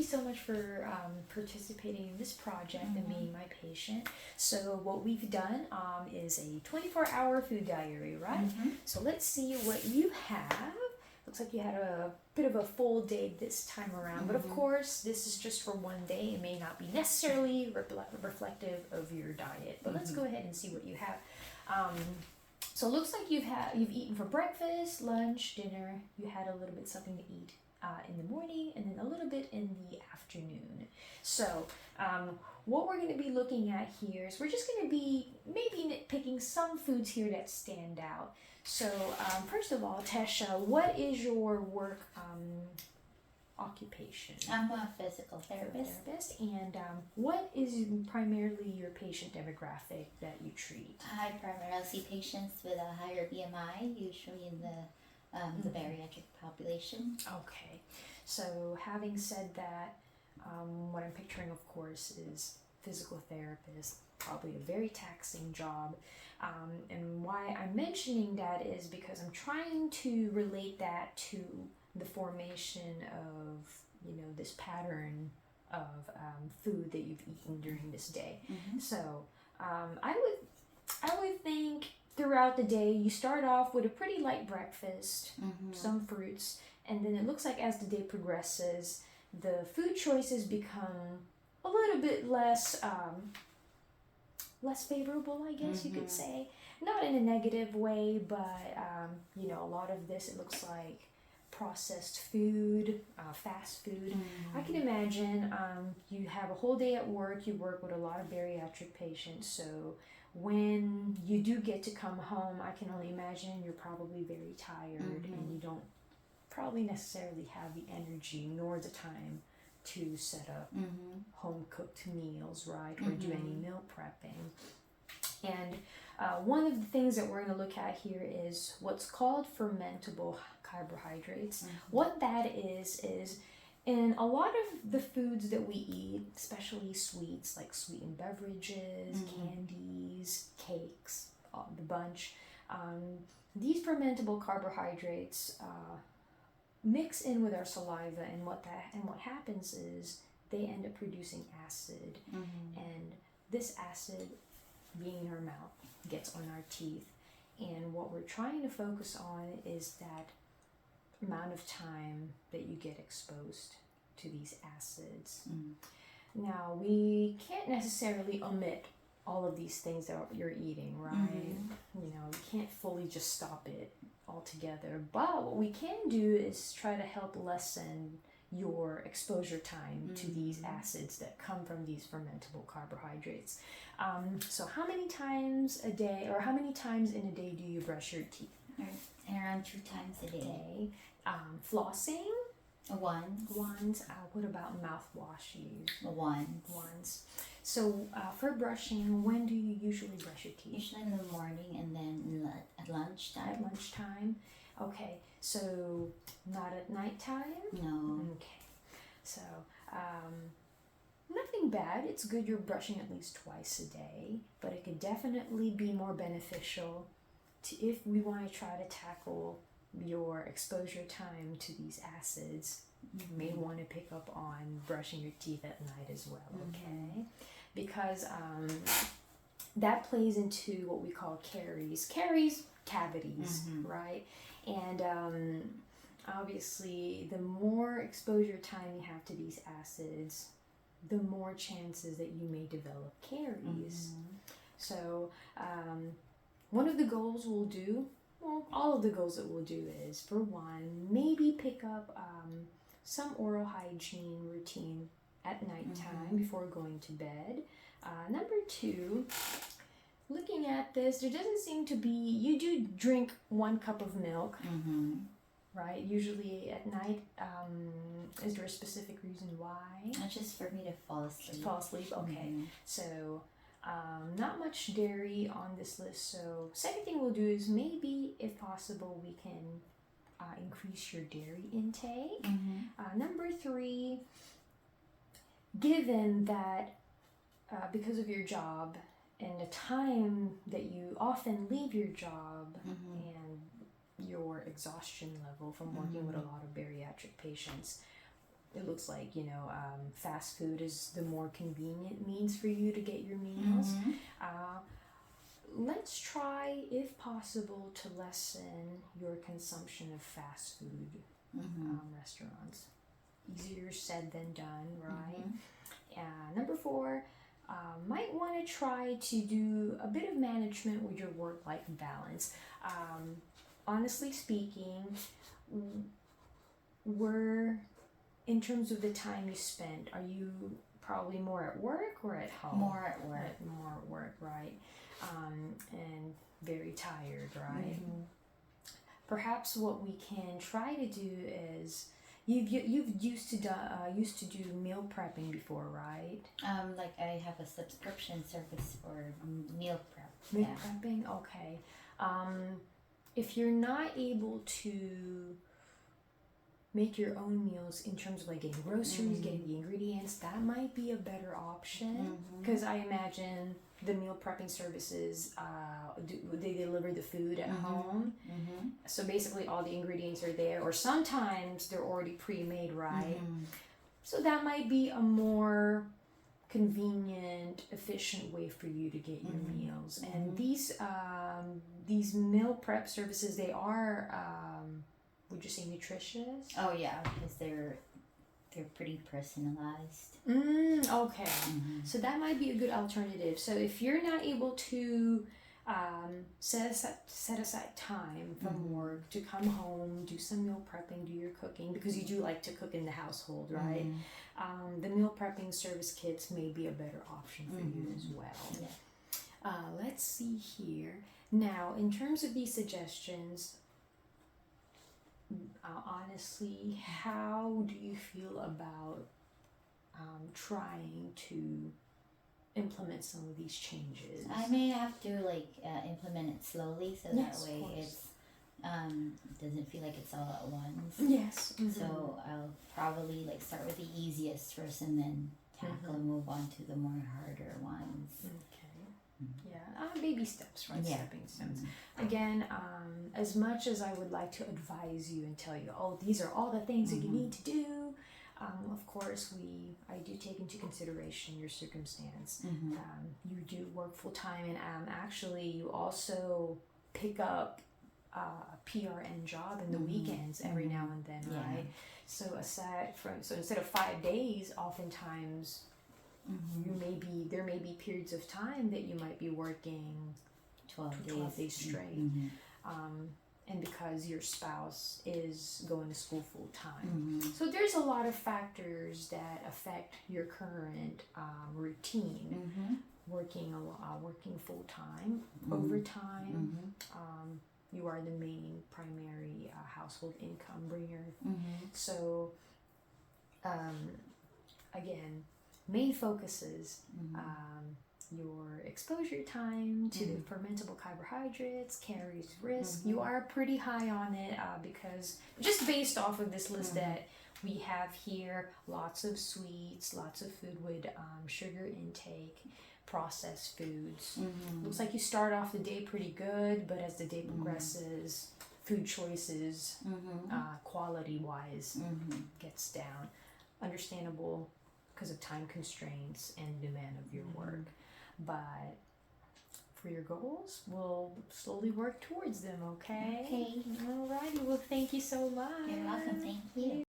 so much for participating in this project and being my patient. So what we've done is a 24-hour food diary, right? So let's see what you have. Looks like you had a bit of a full day this time around, but of course this is just for one day. It may not be necessarily reflective of your diet, but let's go ahead and see what you have. So it looks like you've eaten for breakfast, lunch, dinner. You had a little bit something to eat in the morning, and then a little bit in the afternoon. So what we're going to be looking at here is we're just going to be maybe nitpicking some foods here that stand out. So first of all, Tesha, what is your work occupation? I'm a physical therapist. And what is primarily your patient demographic that you treat? I primarily see patients with a higher BMI, usually in the bariatric population. Okay, so having said that, what I'm picturing, of course, is physical therapist, probably a very taxing job. And why I'm mentioning that is because I'm trying to relate that to the formation of, this pattern of food that you've eaten during this day. So I would think throughout the day you start off with a pretty light breakfast, some fruits, and then it looks like as the day progresses, the food choices become a little bit less favorable, I guess you could say. Not in a negative way, but a lot of this, it looks like processed food, fast food. I can imagine you have a whole day at work, you work with a lot of bariatric patients, so when you do get to come home, I can only imagine you're probably very tired and you don't probably necessarily have the energy nor the time to set up home cooked meals, right, or do any meal prepping. And one of the things that we're going to look at here is what's called fermentable carbohydrates. What that is in a lot of the foods that we eat, especially sweets like sweetened beverages, candies, cakes, the bunch, these fermentable carbohydrates mix in with our saliva, and what happens is they end up producing acid, and this acid, being in our mouth, gets on our teeth. And what we're trying to focus on is that amount of time that you get exposed to these acids. Now, we can't necessarily omit all of these things that you're eating, right? You can't fully just stop it altogether, but what we can do is try to help lessen your exposure time to these acids that come from these fermentable carbohydrates. So how many times a day, or how many times in a day do you brush your teeth? Around 2 times a day. Flossing? Once. What about mouthwashes? Once. So for brushing, when do you usually brush your teeth? Usually in the morning, and then at lunchtime. At lunchtime? Okay, so not at nighttime? No. Okay, so nothing bad. It's good you're brushing at least twice a day, but it could definitely be more beneficial if we want to try to tackle your exposure time to these acids. You may want to pick up on brushing your teeth at night as well, okay? Because that plays into what we call caries, cavities, right? And obviously, the more exposure time you have to these acids, the more chances that you may develop caries. So one of the goals we'll do, well, all of the goals that we'll do is, for one, maybe pick up some oral hygiene routine at nighttime before going to bed. Number 2, looking at this, there doesn't seem to be, you do drink 1 cup of milk, right? Usually at night. Is there a specific reason why? Just for me to fall asleep. Fall asleep, okay. So not much dairy on this list. So second thing we'll do is maybe, if possible, we can increase your dairy intake. Number 3, given that because of your job and the time that you often leave your job and your exhaustion level from working with a lot of bariatric patients, it looks like, fast food is the more convenient means for you to get your meals. Let's try, if possible, to lessen your consumption of fast food restaurants. Easier said than done, right? Number 4, might want to try to do a bit of management with your work-life balance. Honestly speaking, in terms of the time you spend, are you probably more at work or at home? More at work. More at work, right? And very tired, right? Perhaps what we can try to do is, you've used to do meal prepping before, right? Like I have a subscription service for meal prep. Meal prepping, okay. If you're not able to make your own meals in terms of like getting groceries, getting the ingredients, that might be a better option, because I imagine the meal prepping services, they deliver the food at home. So basically all the ingredients are there, or sometimes they're already pre-made, right? So that might be a more convenient, efficient way for you to get your meals. And these meal prep services, they are, would you say, nutritious? Oh yeah, because they're pretty personalized. Okay. So that might be a good alternative. So if you're not able to set aside time from work to come home, do some meal prepping, do your cooking, because you do like to cook in the household, right? The meal prepping service kits may be a better option for you as well. Let's see here. Now, in terms of these suggestions, honestly, how do you feel about trying to implement some of these changes? I may have to implement it slowly, so Yes, that way it's doesn't feel like it's all at once. Yes. So I'll probably start with the easiest first, and then tackle and move on to the more harder ones. Okay. Yeah, baby steps, right? Yeah. Stepping stones. Again, as much as I would like to advise you and tell you, these are all the things that you need to do, of course, I do take into consideration your circumstance. You do work full time, and actually, you also pick up a PRN job in the weekends every now and then, right? So instead of 5 days, oftentimes there may be periods of time that you might be working 12 days straight. And because your spouse is going to school full time. So there's a lot of factors that affect your current routine. Working full time, overtime. You are the main primary household income bringer. So again, main focuses, your exposure time to the fermentable carbohydrates carries risk. You are pretty high on it because just based off of this list that we have here, lots of sweets, lots of food with sugar intake, processed foods. Looks like you start off the day pretty good, but as the day progresses, food choices, quality-wise, gets down. Understandable because of time constraints and demand of your work. But for your goals, we'll slowly work towards them, okay? Okay. Alrighty, well, thank you so much. You're welcome. Thank you.